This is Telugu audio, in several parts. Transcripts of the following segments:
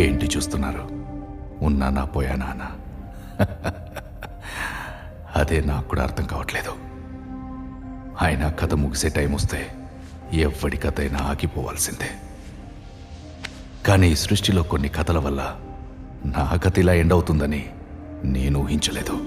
ఏంటి చూస్తున్నారు? ఉన్నానా పోయానా అనా? అదే నాకు కూడా అర్థం కావట్లేదు. అయినా కథ ముగిసే టైం వస్తే ఎవ్వడి కథ అయినా ఆగిపోవాల్సిందే. కానీ ఈ సృష్టిలో కొన్ని కథల వల్ల నా కథ ఇలా ఎండ్ అవుతుందని నేను ఊహించలేదు.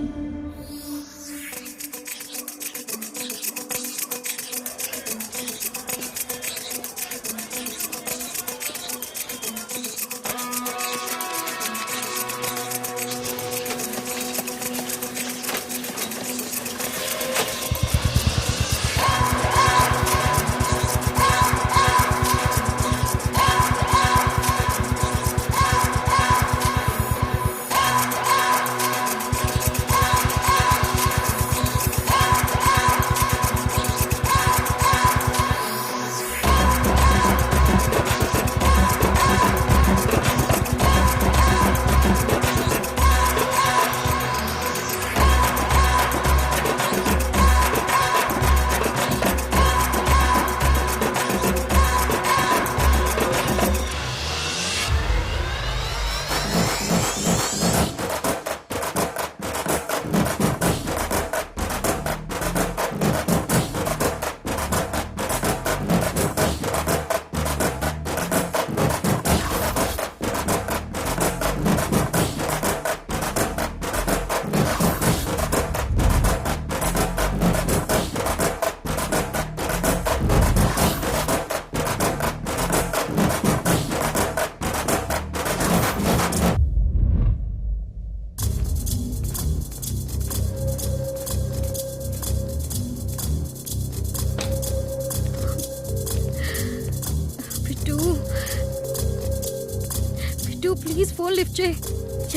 ప్లీజ్ ఫోన్ లిఫ్ట్ చేయి.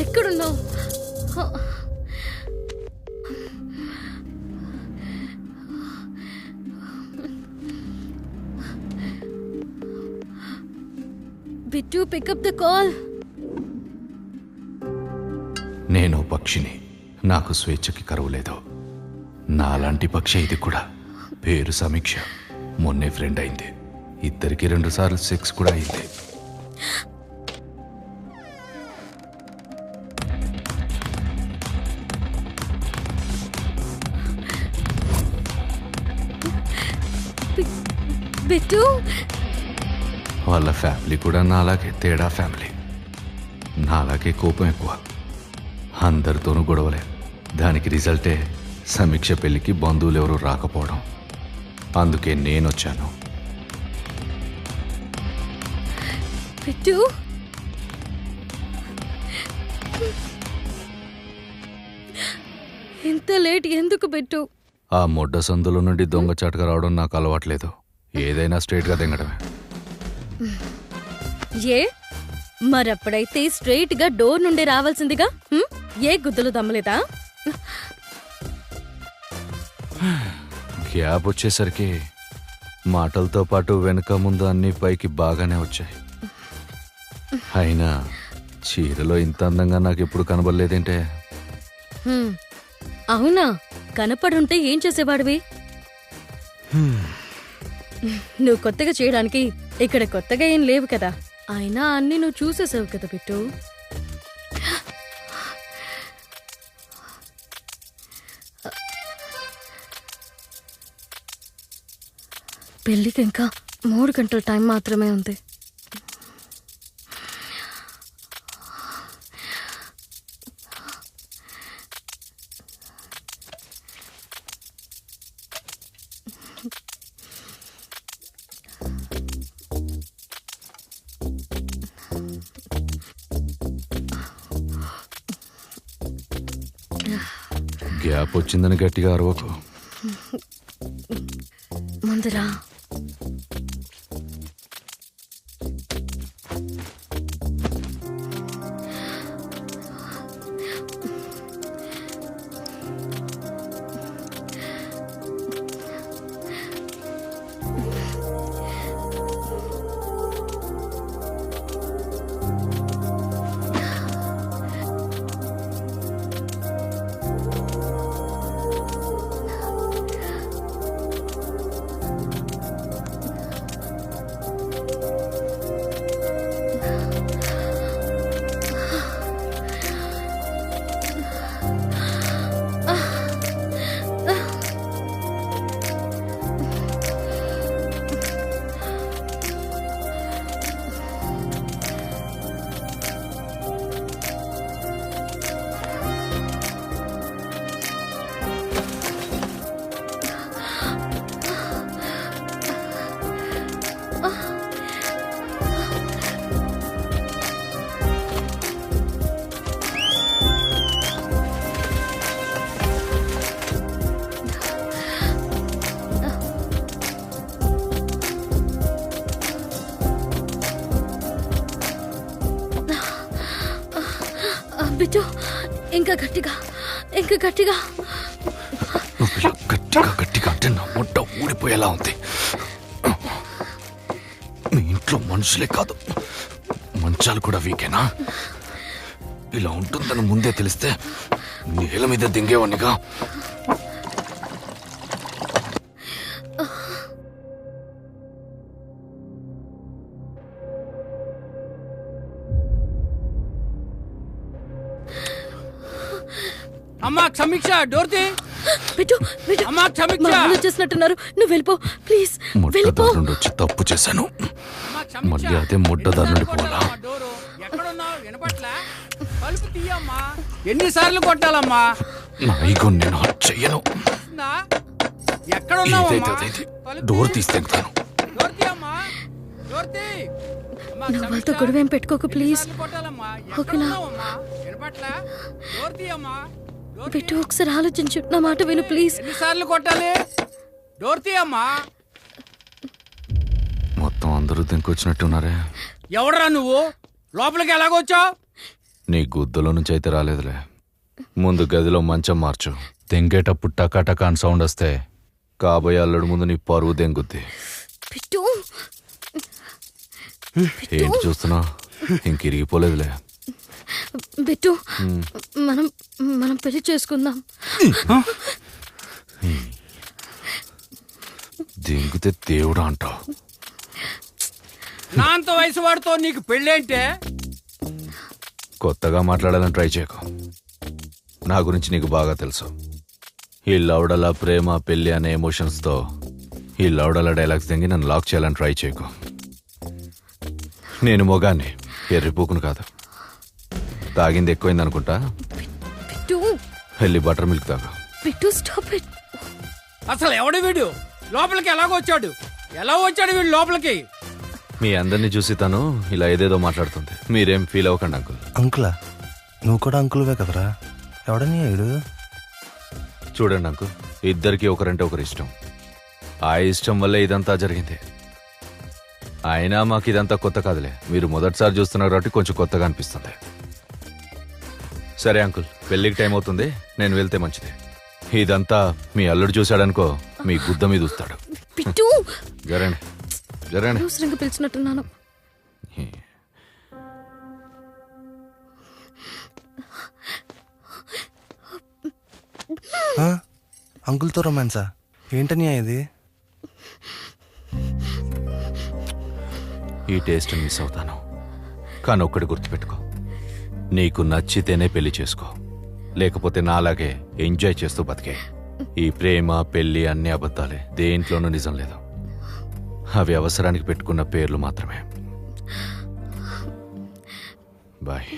ఎక్కడున్నావు? Bittu pick up the call. నేను పక్షిని, నాకు స్వేచ్ఛకి కరువు లేదు. నాలాంటి పక్షి ఇది కూడా. పేరు సమీక్ష. మొన్నే ఫ్రెండ్ అయింది. ఇద్దరికి 2 సార్లు సెక్స్ కూడా అయింది. బిట్టు వాళ్ళ ఫ్యామిలీ కూడా నాలాగే తేడా ఫ్యామిలీ. నాలాగే కోపం ఎక్కువ. అందరితోనూ గొడవలే. దానికి రిజల్టే సమీక్ష పెళ్లికి బంధువులు ఎవరు రాకపోవడం. అందుకే నేనొచ్చాను. బిట్టు ఇంత లేట్ ఎందుకు బిట్టు? ఆ మొడ్డ సందుల నుండి దొంగ చాటుగా రావడం నాకు అలవాట్లేదు. ఏదైనా స్ట్రైట్గా దింగడమే. ఏ మరప్పుడైతే స్ట్రైట్ గా డోర్ నుండి రావాల్సిందిగా. ఏ గుద్దులు దమ్మలేదా? గ్యాప్ వచ్చేసరికి మాటలతో పాటు వెనుక ముందు అన్ని పైకి బాగానే వచ్చాయి. అయినా చీరలో ఇంత అందంగా నాకు ఎప్పుడు కనబడలేదేంటే. అవునా? కనపడుంటే ఏం చేసేవాడివి? నువ్వు కొత్తగా చేయడానికి ఇక్కడ కొత్తగా ఏం లేవు కదా. అయినా అన్ని నువ్వు చూసేసావు కదా బిట్టు. పెళ్ళికి ఇంకా 3 గంటల టైం మాత్రమే ఉంది. గ్యాప్ వచ్చిందని గట్టిగా అరవకు. ముందురా. బిట్టు ఇంకా గట్టిగా ఇంకా గట్టిగా. నువ్వు ఇలా గట్టిగా గట్టిగా అంటే నా ముట్ట ఊడిపోయేలా ఉంది. మీ ఇంట్లో మనుషులే కాదు, మంచాలు కూడా వీకేనా? ఇలా ఉంటుందని ముందే తెలిస్తే నేల మీద దింగేవాడినిగా. అమ్మా క్షమిక్ష, డోర్తి. బిట్టు బిట్టు అమ్మా క్షమిక్ష. మా వాళ్ళు వచ్చేసినట్టున్నారు, నువ్వు వెళ్ళిపో ప్లీజ్, వెళ్ళిపో. ముట్టదారు నుండి వచ్చి తప్పు చేశాను, అమ్మా, క్షమిక్ష. మళ్ళీ అదే ముట్టదారు నుండి ఎన్నిసార్లు పోవాలా? కొట్టాలమ్మా డోరు? ఎక్కడున్నావు? వినపట్లా? తలుపు తీయమ్మా. ఎన్నిసార్లు కొట్టాలమ్మా? నా ఈగో నేను హర్ట్ చెయ్యను. వస్తుందా? ఎక్కడున్నావమ్మా? ఏదైతే అదైంది, తలుపు డోర్ తీ. తీస్తేగుతాను. డోర్ తీయమ్మా. డోర్ తీ. అమ్మా, నా వాళ్ళతో క్షమిక్ష. గొడవ ఏం పెట్టుకోకు ప్లీజ్. ఎన్నిసార్లు కొట్టాలమ్మా? ఓకేనా? ఎక్కడున్నావమ్మా? వినపట్లా? డోర్ తీయమ్మా. డోర్ తీ. బిట్టు ఒకసారి ఆలోచించు, నా మాట విను ప్లీజ్. ఎన్నిసార్లు కొట్టాలి? డోర్ తీయమ్మా. మొత్తం అందరూ దింకొచ్చినట్టున్నారే. ఎవడరా నువ్వు? లోపలికి ఎలాగొచ్చావు? నీ గుద్దలో నుంచి అయితే రాలేదులే. ముందు గదిలో మంచం మార్చు. తెంగేటప్పుడు టకాటకా అని సౌండ్ వస్తే కాబోయే అల్లుడు ముందు నీ పరువు దెంగుద్ది. బిట్టు ఏంటి చూస్తున్నావు? ఇంక ఇరిగిపోలేదులే. బిట్టు మనం మనం పెళ్లి చేసుకుందాం. దెంగితే దేవుడు అంటావు. నా అంత వయసు వాడితో నీకు పెళ్ళేంటే? కొత్తగా మాట్లాడాలని ట్రై చేయకు. నా గురించి నీకు బాగా తెలుసు. ఈ లౌడలా ప్రేమ పెళ్లి అనే ఎమోషన్స్తో ఈ లౌడలా డైలాగ్స్ తెంగి నన్ను లాక్ చేయాలని ట్రై చేయకు. నేను మొగాన్ని, ఎర్రిపోకును కాదు. తాగింది ఎక్కువైంది అనుకుంటా, బిట్టు వెళ్ళి బటర్ మిల్క్ తాగు. Bittu stop it. అసలు ఎవడు వీడు? లోపలికి ఎలాగొచ్చాడు? ఎలా వచ్చాడు వీడు లోపలికి? మీ అందరినీ చూసి తను ఇలా ఏదేదో మాట్లాడుతుంది. మీరేం ఫీల్ అవ్వకండి అంకుల్. అంకులా? నువ్వు కూడా అంకుల్వే కదరా? ఎవడని ఏడు? చూడండి అంకుల్, ఇద్దరికి ఒకరంటే ఒకరు ఇష్టం. ఆ ఇష్టం వల్లే ఇదంతా జరిగింది. అయినా మాకు ఇదంతా కొత్త కాదులే. మీరు మొదటిసారి చూస్తున్నారు కాబట్టి కొంచెం కొత్తగా అనిపిస్తుంది. సరే అంకుల్, పెళ్ళికి టైం అవుతుంది, నేను వెళ్తే మంచిది. ఇదంతా మీ అల్లుడు చూశాడనుకో, మీ గుద్ద మీద చూస్తాడు. బిట్టు జరండి జరండి. అనవసరంగా పిలిచినట్టున్నాను. అంకుల్తో రొమాన్సా? ఏంటని ఇది? ఈ టేస్ట్ మిస్ అవుతాను, కానీ ఒక్కటి గుర్తుపెట్టుకో, నీకు నచ్చితేనే పెళ్లి చేసుకో, లేకపోతే నాలాగే ఎంజాయ్ చేస్తూ బతికే. ఈ ప్రేమ పెళ్లి అన్ని అబద్ధాలే, దేంట్లోనూ నిజం లేదు. అవి అవసరానికి పెట్టుకున్న పేర్లు మాత్రమే. బాయ్.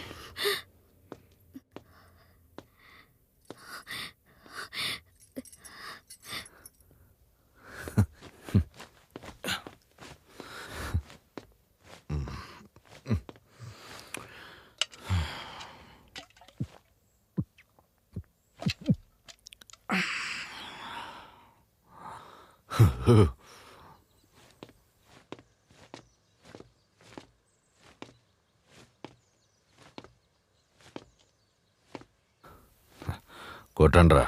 కొట్టండ్రా.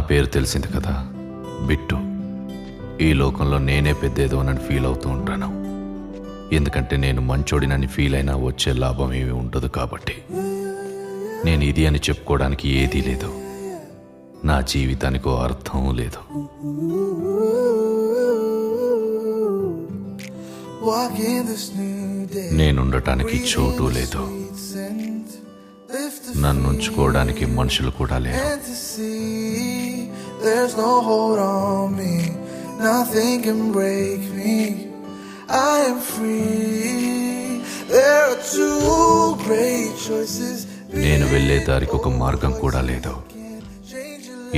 పేరు తెలిసింది కదా, బిట్టు. ఈ లోకంలో నేనే పెద్దేదోనని ఫీల్ అవుతూ ఉంటాను. ఎందుకంటే నేను మంచోడినని ఫీల్ అయినా వచ్చే లాభం ఏమీ ఉండదు కాబట్టి. నేను ఇది అని చెప్పుకోవడానికి ఏదీ లేదు. నా జీవితానికి అర్థం లేదు. నేనుండటానికి చోటు లేదు. నన్ను ఉంచుకోవడానికి మనుషులు కూడా లేరు. Nothing can break me. I am free. There are two great choices. నేను వెళ్ళే దారికి ఒక మార్గం కూడా లేదు.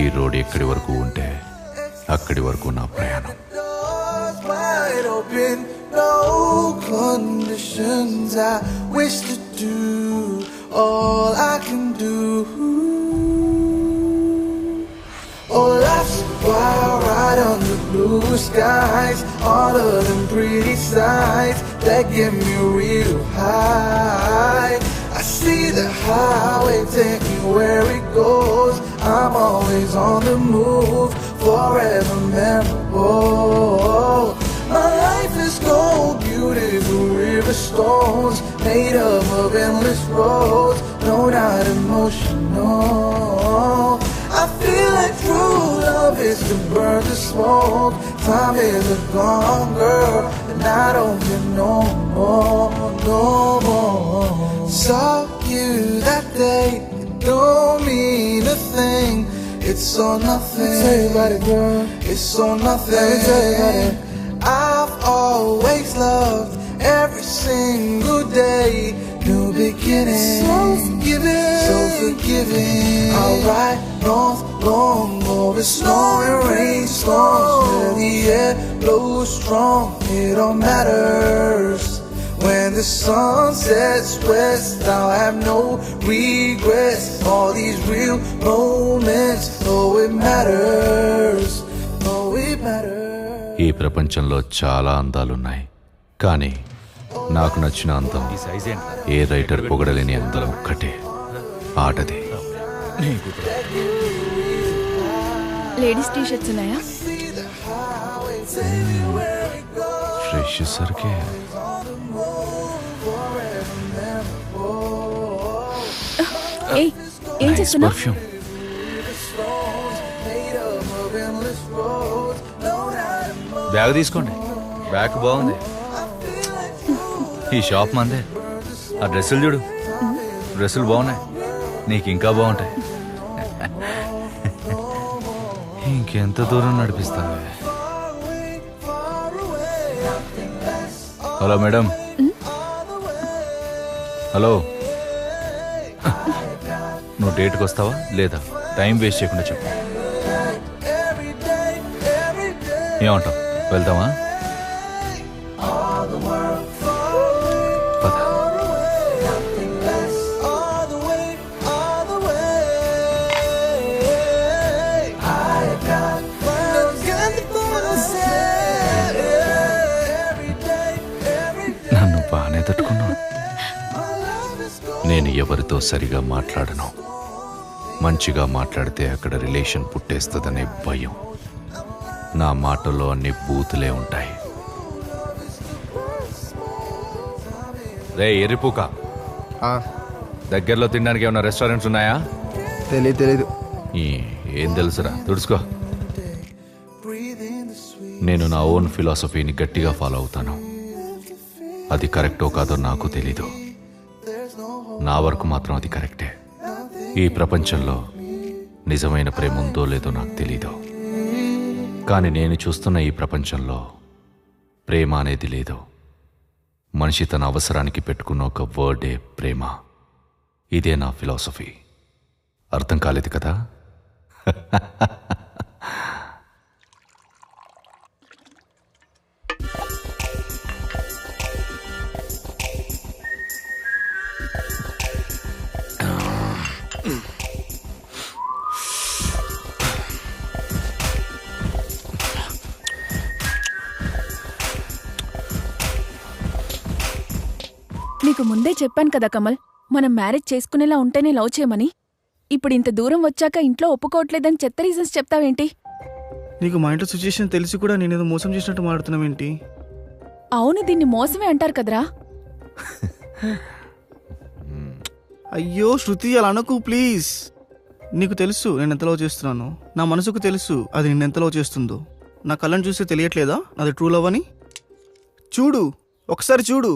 ఈ రోడ్ ఎక్కడి వరకు ఉంటే అక్కడి వరకు నా ప్రయాణం. Doors wide open, no conditions. I wish to do all I can do. Oh, life's a wild ride under blue skies. All of them pretty sights that get me real high. I see the highway take me where it goes. I'm always on the move, forever memorable. My life is gold, beautiful river stones, made up of endless roads. No, not emotional. I feel like true love is to burn the smoke. Time is a gone girl, and I don't get no more, no more. Saw you that day, it don't mean a thing. It's so nothing. Tell you about it, girl. It's so nothing. Tell you about it. I've always loved every single day. New beginning, so forgiving, so forgiving. I'll ride north long over snow and rain storms. Where the air blows strong, it all matters. When the sun sets west, I'll have no regrets. All these real moments, oh it matters, oh it matters. ఈ ప్రపంచంలో చాలా అందాలున్నాయి, కానీ నాకు నచ్చిన అందం ఏ రైటర్ పొగడలేని అందం ఒక్కటే, ఆటది. లేడీస్ టీ షర్ట్స్ ఉన్నాయా? ఫ్రెష్ సరికే. ఏయ్, ఏం చేస్తున్నావు? పర్ఫ్యూమ్. బ్యాగ్ తీసుకోండి, బ్యాగ్ బాగుంది. ఈ షాప్ మందే. ఆ డ్రెస్సులు చూడు, డ్రెస్సులు బాగున్నాయి, నీకు ఇంకా బాగుంటాయి. ఇంకెంత దూరం నడిపిస్తావే? Hello madam, hello. నువ్వు డేట్కి వస్తావా లేదా? టైం వేస్ట్ చేయకుండా చెప్పు. ఏమంటావు, వెళ్తావా? నన్ను బాగానే తట్టుకున్నావు. నేను ఎవరితో సరిగా మాట్లాడను. మంచిగా మాట్లాడితే అక్కడ రిలేషన్ పుట్టేస్తుందనే భయం. నా మాటల్లో అన్ని బూతులే ఉంటాయి. రే ఎర్రిపూక, దగ్గరలో తినడానికి ఏమైనా రెస్టారెంట్స్ ఉన్నాయా? తెలీదు. ఏం తెలుసురా, తుడుచుకో. నేను నా ఓన్ ఫిలాసఫీని గట్టిగా ఫాలో అవుతాను. అది కరెక్టో కాదో నాకు తెలీదు. నా వరకు మాత్రం అది కరెక్టే. ఈ ప్రపంచంలో నిజమైన ప్రేమ ఉందో లేదో నాకు తెలీదు, కానీ నేను చూస్తున్న ఈ ప్రపంచంలో ప్రేమ అనేది లేదు. మనిషి తన అవసరానికి పెట్టుకున్న ఒక వర్డే ప్రేమ. ఇదే నా ఫిలాసఫీ. అర్థం కాలేదు కదా? నీకు ముందే చెప్పాను కదా కమల్, మనం మ్యారేజ్ చేసుకునేలా ఉంటేనే లవ్ చేయమని. ఇప్పుడు ఇంత దూరం వచ్చాక ఇంట్లో ఒప్పుకోవట్లేదని చెత్త రీజన్స్ చెప్తావేంటి? నీకు మా ఇంట్లో సిచ్యుయేషన్ తెలిసి కూడా నేనేదో మోసం చేసినట్టు మాట్లాడుతున్నావేంటి? అవును, దీన్ని మోసమే అంటారు కదరా. అయ్యో శృతి, అలా అనకు ప్లీజ్. నీకు తెలుసు నేను ఎంత లవ్ చేస్తున్నాను. నా మనసుకు తెలుసు అది నిన్ను ఎంత లవ్ చేస్తుందో. నా కళ్ళని చూస్తే తెలియట్లేదా నాది ట్రూ లవ్ అని? చూడు, ఒకసారి చూడు.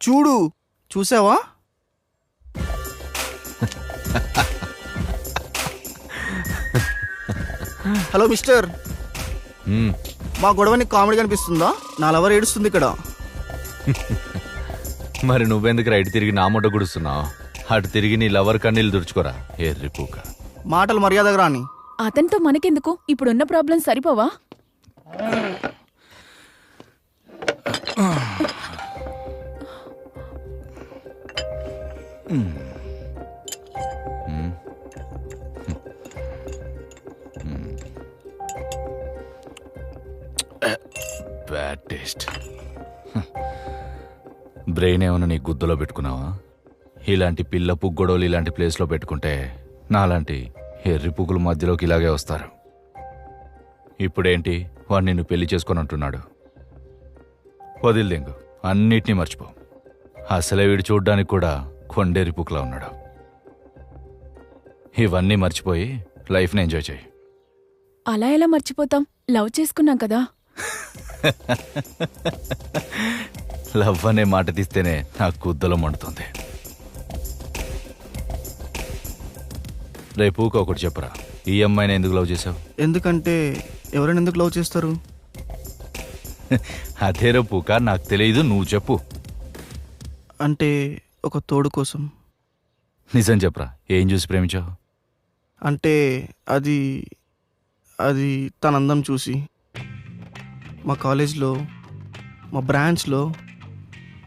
చూడు, చూసావా? హలో మిస్టర్, మా గొడవని కామెడీ కనిపిస్తుందా? నా లవర్ ఏడుస్తుంది ఇక్కడ. మరి నువ్వెందుకు రైట్ తిరిగి నా ముడ్డ గుడుస్తున్నావు? అటు తిరిగి నీ లవర్ కన్నీళ్ళు దుడుచుకోరా ఎర్రిపూక. మాటలు మర్యాదగా రాని. అతనితో మనకెందుకు? ఇప్పుడున్న ప్రాబ్లం సరిపోవా? Bad taste. బ్రెయిన్ ఏమైనా నీ గుద్దలో పెట్టుకున్నావా? ఇలాంటి పిల్ల పుగ్గొడవలు ఇలాంటి ప్లేస్లో పెట్టుకుంటే నాలాంటి ఎర్రి పువ్వుల మధ్యలోకి ఇలాగే వస్తారు. ఇప్పుడేంటి, వాడు నిన్ను పెళ్లి చేసుకొని అంటున్నాడు. వదిలిదెంగు, అన్నిటినీ మర్చిపో. అసలే వీడు చూడ్డానికి కూడా కొండేరి పుక్కులా ఉన్నాడు. ఇవన్నీ మర్చిపోయి లైఫ్ని ఎంజాయ్ చేయి. అలా ఎలా మర్చిపోతాం? లవ్ చేసుకున్నాం కదా. లవ్ అనే మాట తీస్తేనే నా గుద్దలో మండుతుంది. రేపు ఒకటి చెప్పరా, ఈ అమ్మాయిని ఎందుకు లవ్ చేసావు? ఎందుకంటే ఎవరైనా ఎందుకు లవ్ చేస్తారు? అదే పూక, నాకు తెలియదు, నువ్వు చెప్పు. అంటే ఒక తోడు కోసం. నిజం చెప్పరా, ఏం చూసి ప్రేమించావు? అంటే అది అది తన అందం చూసి. మా కాలేజ్లో, మా బ్రాంచ్లో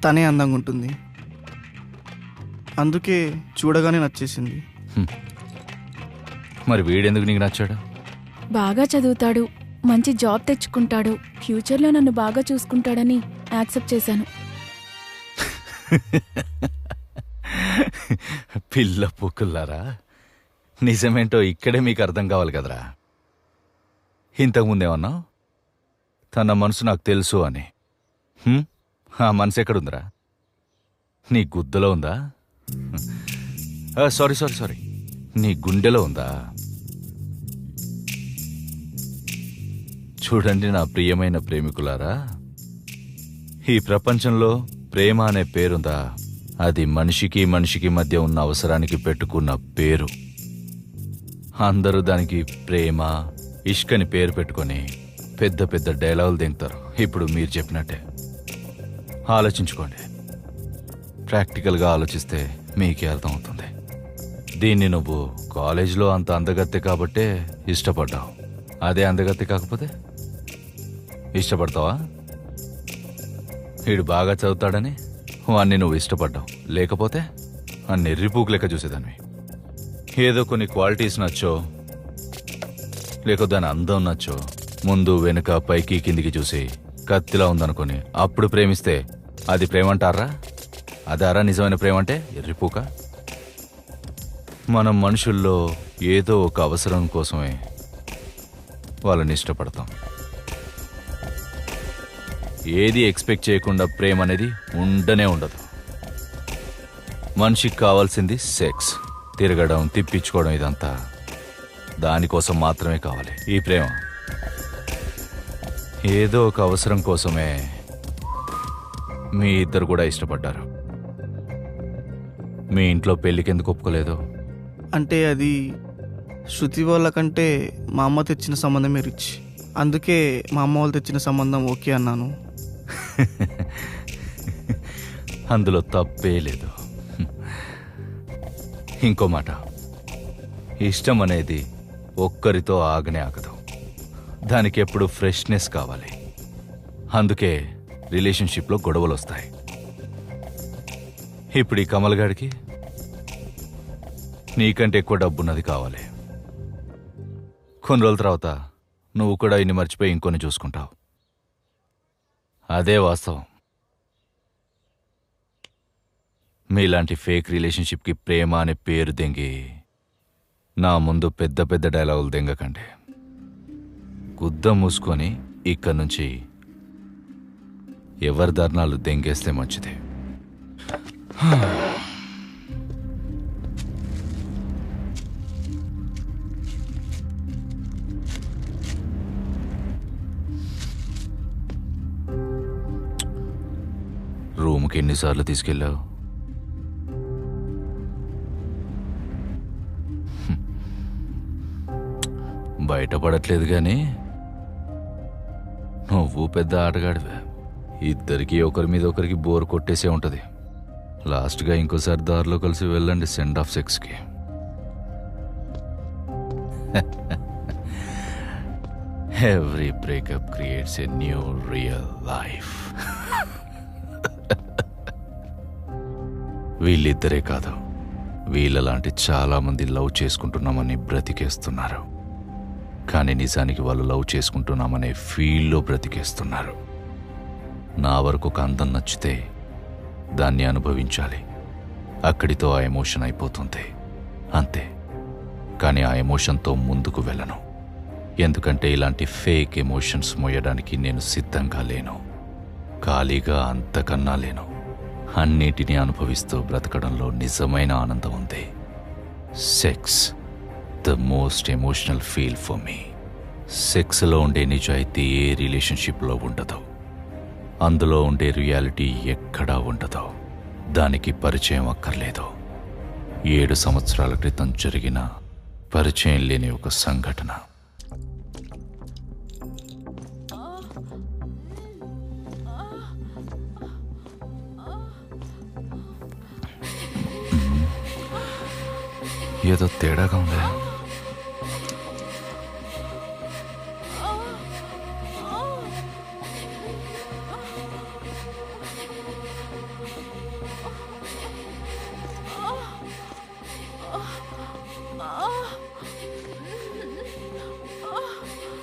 తనే అందంగా ఉంటుంది. అందుకే చూడగానే నచ్చేసింది. మరి వీడెందుకు నీకు నచ్చాడు? బాగా చదువుతాడు, మంచి జాబ్ తెచ్చుకుంటాడు, ఫ్యూచర్లో నన్ను బాగా చూసుకుంటాడని యాక్సెప్ట్ చేశాను. పిల్ల పుక్కుల్లారా, నిజమేంటో ఇక్కడే మీకు అర్థం కావాలి కదరా. ఇంతకుముందేమన్నావు తన మనసు నాకు తెలుసు అని. ఆ మనసు ఎక్కడుందిరా? నీ గుద్దలో ఉందా? సారీ సారీ సారీ, నీ గుండెలో ఉందా? చూడండి నా ప్రియమైన ప్రేమికులారా, ఈ ప్రపంచంలో ప్రేమ అనే పేరుందా, అది మనిషికి మనిషికి మధ్య ఉన్న అవసరానికి పెట్టుకున్న పేరు. అందరూ దానికి ప్రేమ, ఇష్కని పేరు పెట్టుకొని పెద్ద పెద్ద డైలాగులు దింగుతారు. ఇప్పుడు మీరు చెప్పినట్టే. ఆలోచించుకోండి, ప్రాక్టికల్గా ఆలోచిస్తే మీకే అర్థమవుతుంది. దీన్ని నువ్వు కాలేజ్లో అంత అందగత్తె కాబట్టే ఇష్టపడ్డావు. అదే అందగత్తె కాకపోతే ఇష్టపడతావా? వీడు బాగా చదువుతాడని వాణ్ణి నువ్వు ఇష్టపడ్డావు, లేకపోతే ఆ నెర్రిపూకు లెక్క చూసేదాన్ని. ఏదో కొన్ని క్వాలిటీస్ నచ్చో, లేక దాని అందం నచ్చో, ముందు వెనుక పైకి కిందికి చూసి కత్తిలా ఉందనుకొని అప్పుడు ప్రేమిస్తే అది ప్రేమంటారా? అదారా నిజమైన ప్రేమంటే? ఎర్రిపూక. మనం మనుషుల్లో ఏదో ఒక అవసరం కోసమే వాళ్ళని ఇష్టపడతాం. ఏది ఎక్స్పెక్ట్ చేయకుండా ప్రేమ అనేది ఉండనే ఉండదు. మనిషికి కావాల్సింది సెక్స్, తిరగడం, తిప్పించుకోవడం, ఇదంతా దానికోసం మాత్రమే కావాలి. ఈ ప్రేమ ఏదో ఒక అవసరం కోసమే మీ ఇద్దరు కూడా ఇష్టపడ్డారు. మీ ఇంట్లో పెళ్ళికెందుకు ఒప్పుకోలేదు? అంటే అది శృతి వాళ్ళ కంటే మా అమ్మ తెచ్చిన సంబంధమే రిచ్. అందుకే మా అమ్మ వాళ్ళు తెచ్చిన సంబంధం ఓకే అన్నాను. అందులో తప్పే లేదు. ఇంకో మాట, ఇష్టం అనేది ఒక్కరితో ఆగనే ఆగదు. దానికి ఎప్పుడు ఫ్రెష్నెస్ కావాలి. అందుకే రిలేషన్షిప్లో గొడవలు వస్తాయి. ఇప్పుడు ఈ కమల్ గాడికి నీకంటే ఎక్కువ డబ్బున్నది కావాలి. కొన్ని రోజుల తర్వాత నువ్వు కూడా ఇన్ని మర్చిపోయి ఇంకొని చూసుకుంటావు. అదే వాస్తవం. మీలాంటి ఫేక్ రిలేషన్షిప్కి ప్రేమ అనే పేరు దెంగి నా ముందు పెద్ద పెద్ద డైలాగులు దెంగకండి. గుద్ద మూసుకొని ఇక్కడి నుంచి ఎవరి ధర్నాలు దెంగేస్తే మంచిది. రూమ్కి ఎన్నిసార్లు తీసుకెళ్ళావు? బయటపడట్లేదు కానీ నువ్వు పెద్ద ఆటగాడివే. ఇద్దరికి ఒకరి మీద ఒకరికి బోర్ కొట్టేసే ఉంటుంది. లాస్ట్గా ఇంకోసారి దారిలో కలిసి వెళ్ళండి సెండ్ ఆఫ్ సెక్స్కి. Every breakup creates a new real life. వీళ్ళిద్దరే కాదు, వీళ్ళలాంటి చాలామంది లవ్ చేసుకుంటున్నామని బ్రతికేస్తున్నారు. కానీ నిజానికి వాళ్ళు లవ్ చేసుకుంటున్నామనే ఫీల్లో బ్రతికేస్తున్నారు. నా వరకు ఒక అందం నచ్చితే దాన్ని అనుభవించాలి. అక్కడితో ఆ ఎమోషన్ అయిపోతుంది, అంతే. కానీ ఆ ఎమోషన్తో ముందుకు వెళ్ళను. ఎందుకంటే ఇలాంటి ఫేక్ ఎమోషన్స్ మోయడానికి నేను సిద్ధంగా లేను. ఖాళీగా అంతకన్నా లేను. అన్నిటినీ అనుభవిస్తూ బ్రతకడంలో నిజమైన ఆనందం ఉంది. Sex the most emotional feel for me. సెక్స్లో ఉండే నిజాయితీ ఏ రిలేషన్షిప్లో ఉండదు. అందులో ఉండే రియాలిటీ ఎక్కడా ఉండదు. దానికి పరిచయం అక్కర్లేదు. 7 సంవత్సరాల క్రితం జరిగిన పరిచయం లేని ఒక సంఘటన. ఏదో తేడాగా ఉంది.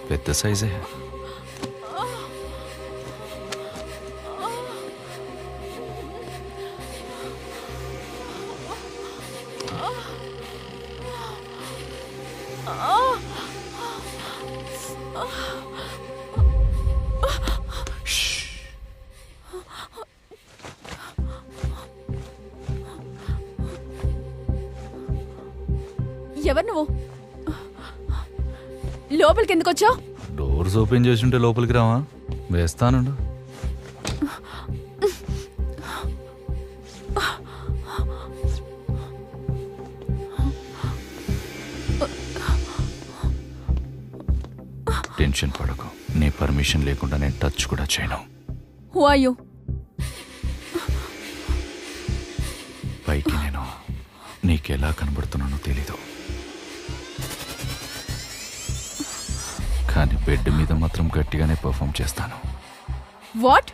పెద్ద సైజే. ఎవరు నువ్వు? లోపలికి ఎందుకు వచ్చావు? డోర్స్ ఓపెన్ చేసి ఉంటే లోపలికి రావా? వేస్తానుండు. టెన్షన్ పడకు. నీ పర్మిషన్ లేకుండా నేను టచ్ కూడా చేయను. Who are you? పైకి నేను నీకెలా కనబడుతున్నానో తెలీదు, కానీ బెడ్ మీద మాత్రం గట్టిగానే పర్ఫామ్ చేస్తాను. వాట్?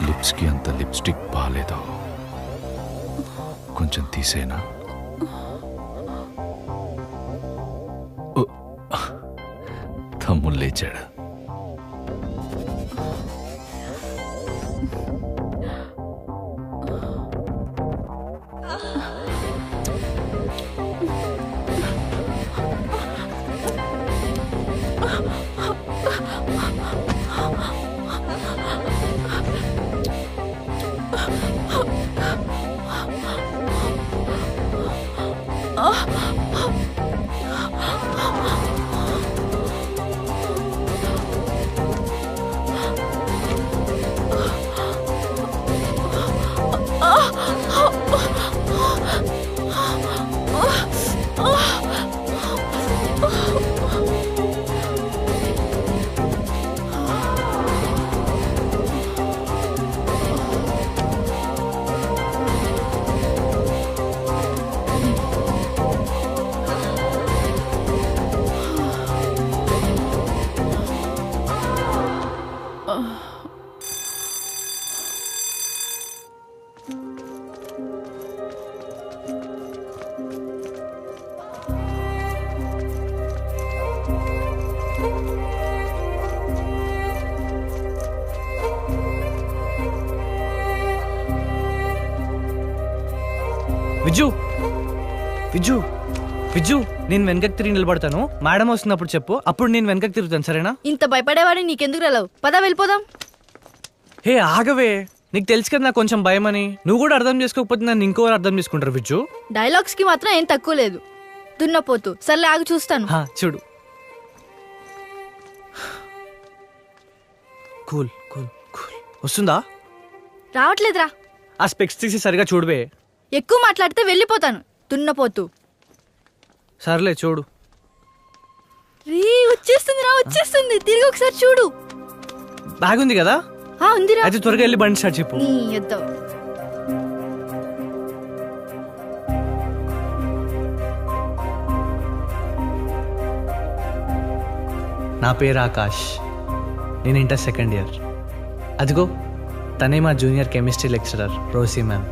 లిప్స్కి అంత లిప్స్టిక్ బాగాలేదు, కొంచెం తీసేనా? తమ్ముళ్ళు లేచాడు. విజ్జు విజ్జు విజ్జు నేను వెనకకి తిరిగి నిలబడతాను. మేడం వస్తున్నప్పుడు చెప్పు, అప్పుడు నేను వెనకకి తిరుగుతాను, సరేనా? ఇంత భయపడేవాడిని నీకెందుకు రాలేవు? పదా వెళ్ళిపోదాం. హే ఆగవే, నీకు తెలుసు కదా నాకు కొంచెం భయం అని. నువ్వు కూడా అర్థం చేసుకోకపోతే నన్ను ఇంకోరు అర్థం చేసుకుంటారు విజ్జు. డైలాగ్స్ కి మాత్రం ఏం తక్కువ లేదు. దున్నపోతు. సర్లే ఆగు చూస్తాను. చూడు. Cool cool cool. వస్తుందా? రావట్లేదురా. ఆ స్పెక్స్ తీసి సరిగా చూడవే. ఎక్కువ మాట్లాడితే వెళ్ళిపోతాను. దున్నపోతు. సర్లే చూడు. వచ్చేస్తుంది రా, వచ్చేస్తుంది. తిరిగి ఒకసారి చూడు. బ్యాగ్ ఉంది కదా? ఉందిరా. అయితే త్వరగా వెళ్ళి బండి స్టార్ట్ చెప్పు. నా పేరు ఆకాష్. నేను ఇంటర్ సెకండ్ ఇయర్. అదిగో తనే మా junior chemistry lecturer Rosie ma'am.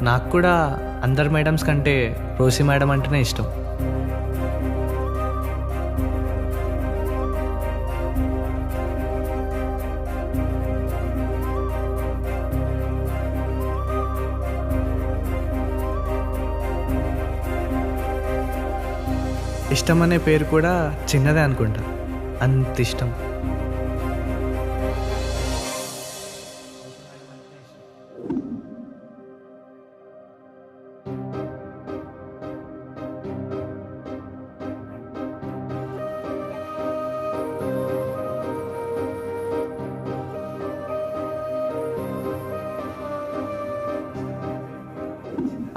నాకు కూడా అందరు మేడమ్స్ కంటే రోసీ మేడం అంటేనే ఇష్టం. ఇష్టం అనే పేరు కూడా చిన్నదే అనుకుంటా, అంత ఇష్టం.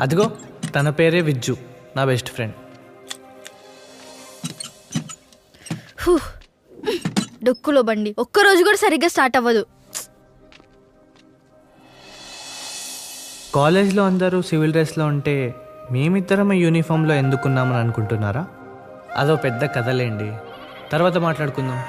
అదిగో తన పేరే విజ్జు, నా బెస్ట్ ఫ్రెండ్. డొక్కులో బండి ఒక్కరోజు కూడా సరిగ్గా స్టార్ట్ అవ్వదు. కాలేజ్లో అందరూ సివిల్ డ్రెస్లో ఉంటే మేమిద్దరం యూనిఫామ్లో ఎందుకున్నామని అనుకుంటున్నారా? అదో పెద్ద కథలేండి, తర్వాత మాట్లాడుకుందాం.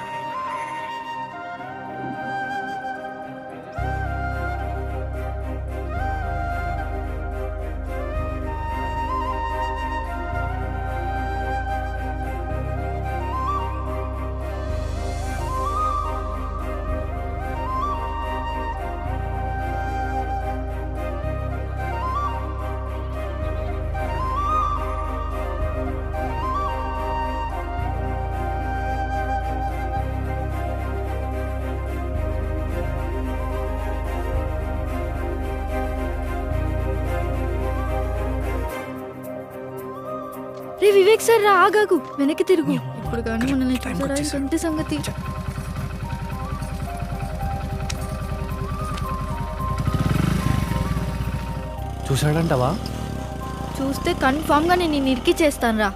రే వివేక్ సార్ రా, ఆగాగు. వెనక్కి తిరుగు. ఇప్పుడు కానీ మనల్ని చూసారా? ఇంకంతే సంగతి. చూసాడంటవా? చూస్తే కన్ఫామ్ గా నేను ఇరికి చేస్తాను రా.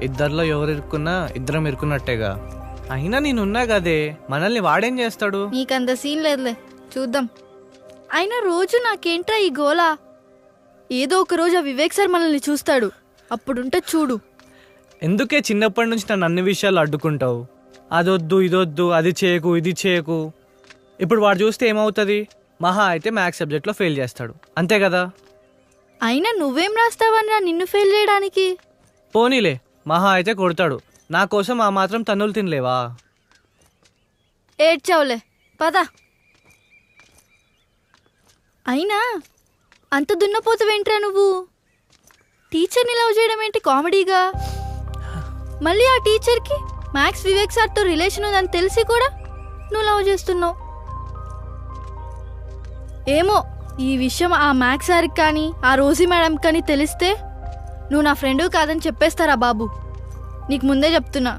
ఇద్దరిలో ఎవరు ఇరుక్కున్నా ఇద్దరం ఇరుకున్నట్టేగా. అయినా నేనున్నా కదే, మనల్ని వాడేం చేస్తాడు? నీకంత సీన్ లేదులే, చూద్దాం. అయినా రోజు నాకేంట్రా ఈ గోలా? ఏదో ఒక రోజు ఆ వివేక్ సార్ మనల్ని చూస్తాడు, అప్పుడుంటే చూడు. ఎందుకే చిన్నప్పటి నుంచి నన్ను అన్ని విషయాలు అడ్డుకుంటావు? అదొద్దు ఇదొద్దు, అది చేయకు ఇది చేయకు. ఇప్పుడు వాడు చూస్తే ఏమవుతుంది? మహా అయితే మ్యాథ్స్ సబ్జెక్ట్లో ఫెయిల్ చేస్తాడు, అంతే కదా? అయినా నువ్వేం రాస్తావని నిన్ను ఫెయిల్ చేయడానికి? పోనీలే, మహా అయితే కొడతాడు. నా కోసం ఆ మాత్రం తన్నులు తినలేవా? ఏడ్చావులే, పద. అయినా అంత దున్నపోతవేంట్రా నువ్వు? టీచర్ని లవ్ చేయడం ఏంటి కామెడీగా? మళ్ళీ ఆ టీచర్కి మ్యాథ్స్ వివేక్ సార్తో రిలేషన్ ఉందని తెలిసి కూడా నువ్వు లవ్ చేస్తున్నావు. ఏమో, ఈ విషయం ఆ మ్యాథ్స్ సార్కి కానీ ఆ రోజీ మేడం కానీ తెలిస్తే నువ్వు నా ఫ్రెండ్ కాదని చెప్పేస్తారా బాబు? నీకు ముందే చెప్తున్నా.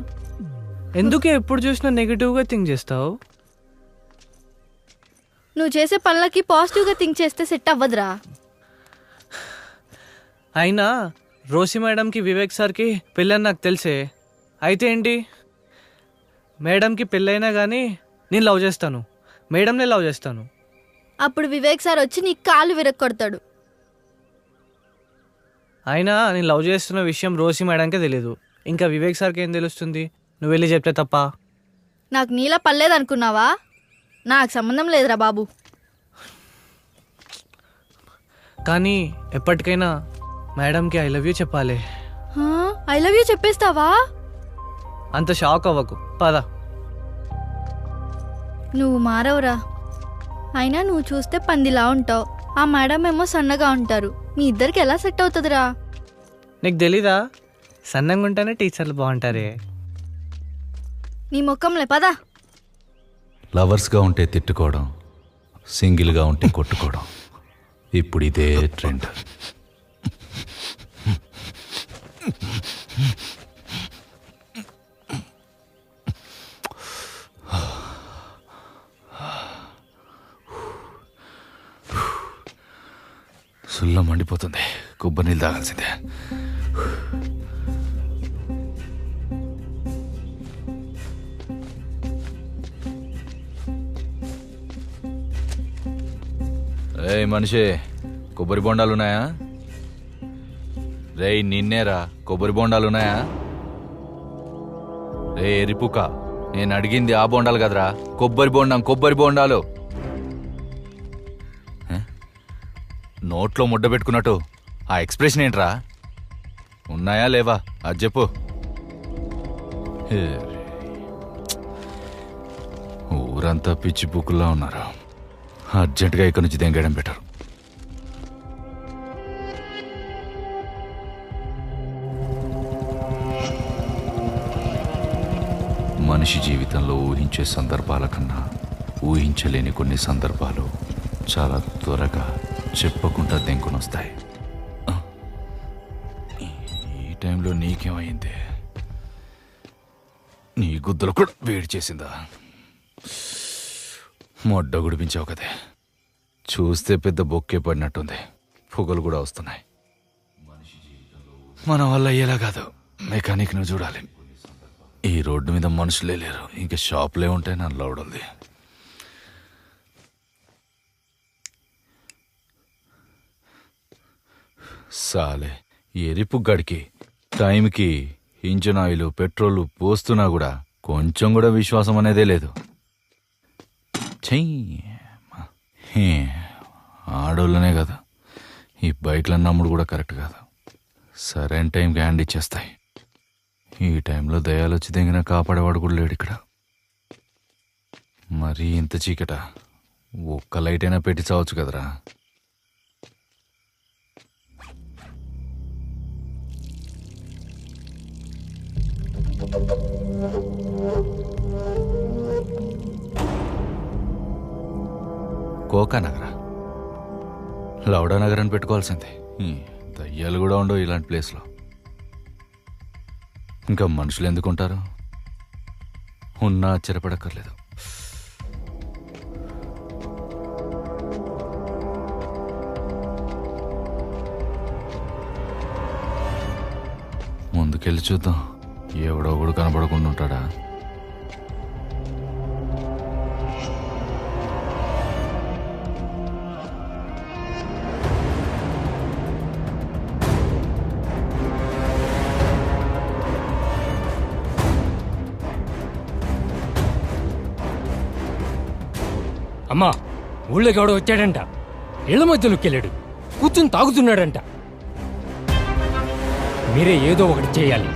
ఎందుకే ఎప్పుడు చూసినా నెగిటివ్గా థింక్ చేస్తావు? నువ్వు చేసే పనులకి పాజిటివ్గా థింక్ చేస్తే సెట్ అవ్వదురా. అయినా రోసి మేడంకి వివేక్ సార్కి పెళ్ళని నాకు తెలిసే. అయితే ఏంటి, మేడంకి పెళ్ళైనా కానీ నేను లవ్ చేస్తాను, మేడంనే లవ్ చేస్తాను. అప్పుడు వివేక్ సార్ వచ్చి నీ కాళ్ళు విరక్కొడతాడు. అయినా నేను లవ్ చేస్తున్న విషయం రోసి మేడంకే తెలీదు, ఇంకా వివేక్ సార్కి ఏం తెలుస్తుంది? నువ్వు వెళ్ళి చెప్తే తప్ప. నాకు నీలా పర్లేదనుకున్నావా? నాకు సంబంధం లేదురా బాబు. కానీ ఎప్పటికైనా మేడంకి ఐ లవ్ యూ చెప్పాలి. ఐ లవ్ యూ చెప్పేస్తావా? అంత షాక్ అవ్వకు, పద. నువ్వు మారవురా. అయినా నువ్వు చూస్తే పందిలా ఉంటావు, ఆ మేడం ఏమో సన్నగా ఉంటారు. మీ ఇద్దరికి ఎలా సెట్ అవుతుందిరా? నీకు తెలీదా, సన్నంగా ఉంటేనే టీచర్లు బాగుంటారే. నీ ముఖంలే పదా. లవర్స్గా ఉంటే తిట్టుకోవడం, సింగిల్గా ఉంటే కొట్టుకోవడం, ఇప్పుడు ఇదే ట్రెండ్. సుల్లం మండిపోతుంది, కొబ్బరి నీళ్ళు తాగాల్సిందే. రేయ్ మనిషి, కొబ్బరి బొండాలున్నాయా? రేయ్ నిన్నేరా, కొబ్బరి బొండాలున్నాయా? రే ఎరిపుక, నేను అడిగింది ఆ బొండాలు కదరా, కొబ్బరి బొండం, కొబ్బరి బొండాలు. నోట్లో ముడ్డ పెట్టుకున్నట్టు ఆ ఎక్స్ప్రెషన్ ఏంట్రా? ఉన్నాయా లేవా అది చెప్పు. ఊరంతా పిచ్చి పుక్కుల్లా ఉన్నారు. అర్జెంటుగా ఇక్కడి నుంచి దెంగడం బెటర్. మనిషి జీవితంలో ఊహించే సందర్భాల కన్నా ఊహించలేని కొన్ని సందర్భాలు చాలా త్వరగా చెప్పకుండా దెంకునొస్తాయి. ఈ టైంలో నీకేమైంది? నీ గుద్దలు కూడా వేడి చేసిందా? మొడ్డ గుడిపించావు కదే, చూస్తే పెద్ద బొక్కే పడినట్టుంది, పొగలు కూడా వస్తున్నాయి. మన వల్ల అయ్యేలా కాదు, మెకానిక్ ను చూడాలి. ఈ రోడ్డు మీద మనుషులే లేరు, ఇంకా షాప్లే ఉంటాయి. నన్ను లౌడుంది. సాలే ఎరిపు గడికి టైంకి ఇంజన్ ఆయిల్ పెట్రోల్ పోస్తున్నా కూడా కొంచెం కూడా విశ్వాసం అనేదే లేదు. ఆడోళ్ళనే కదా, ఈ బైక్లను నమ్ముడు కూడా కరెక్ట్ కాదు. సరైన టైంకి హ్యాండ్ ఇచ్చేస్తాయి. ఈ టైంలో దయాలు వచ్చి దిగిన కాపాడేవాడు కూడా లేడు ఇక్కడ. మరీ ఇంత చీకట, ఒక్క లైట్ అయినా పెట్టి చావచ్చు కదరా. కోకా నగర, లౌడా నగర్ అని పెట్టుకోవాల్సిందే. దయ్యాలు కూడా ఉండవు ఇలాంటి ప్లేస్లో. ఇంకా మనుషులు ఎందుకుంటారు? ఉన్నా ఆశ్చర్యపడక్కర్లేదు. ముందుకెళ్ళి చూద్దాం, ఎవడో ఒకడు కనబడకుండా ఉంటాడా? అమ్మా, ఊళ్ళోకి ఎవడో వచ్చాడంట, ఇళ్ల మధ్యలోకి వెళ్ళాడు, కూర్చుని తాగుతున్నాడంట. మీరే ఏదో ఒకటి చేయాలి.